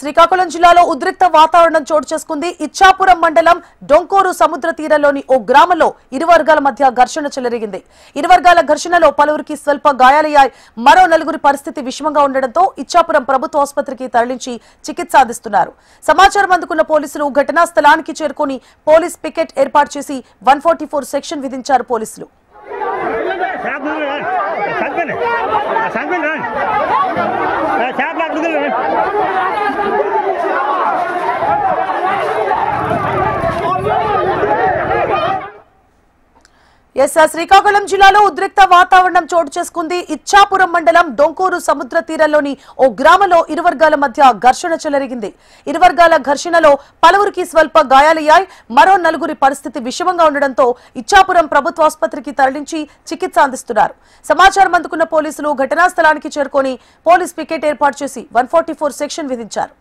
శ్రీకాకుళం జిల్లాలో ఉద్రిక్త వాతావరణం చోటు చేసుకుంది. ఇచ్చాపురం మండలం డొంకోరు సముద్ర తీరంలోని ఓ గ్రామంలో ఇరు వర్గాల మధ్య ఘర్షణ చెలరేగింది. ఇరు వర్గాల ఘర్షణలో పలువురికి స్వల్ప గాయాలయ్యాయి. మరో నలుగురి పరిస్థితి విషమంగా ఉండడంతో ఇచ్చాపురం ప్రభుత్వ ఆసుపత్రికి తరలించి చికిత్స అందిస్తున్నారు. సమాచారం అందుకున్న పోలీసులు ఘటనా స్థలానికి చేరుకుని పోలీస్ పికెట్ ఏర్పాటు చేసి 144 సెక్షన్ విధించారు పోలీసులు. శ్రీకాకుళం జిల్లాలో ఉద్రిక్త వాతావరణం చోటు చేసుకుంది. ఇచ్చాపురం మండలం డొంకోరు సముద్ర తీరంలోని ఓ గ్రామంలో ఇరు వర్గాల మధ్య ఘర్షణ చెలరేగింది. ఇరు వర్గాల ఘర్షణలో పలువురికి స్వల్ప గాయాలయ్యాయి. మరో నలుగురి పరిస్థితి విషమంగా ఉండడంతో ఇచ్చాపురం ప్రభుత్వ ఆసుపత్రికి తరలించి చికిత్స అందిస్తున్నారు. సమాచారం అందుకున్న పోలీసులు ఘటనా స్థలానికి చేరుకొని పోలీస్ పికెట్ ఏర్పాటు చేసి 144 సెక్షన్ విధించారు.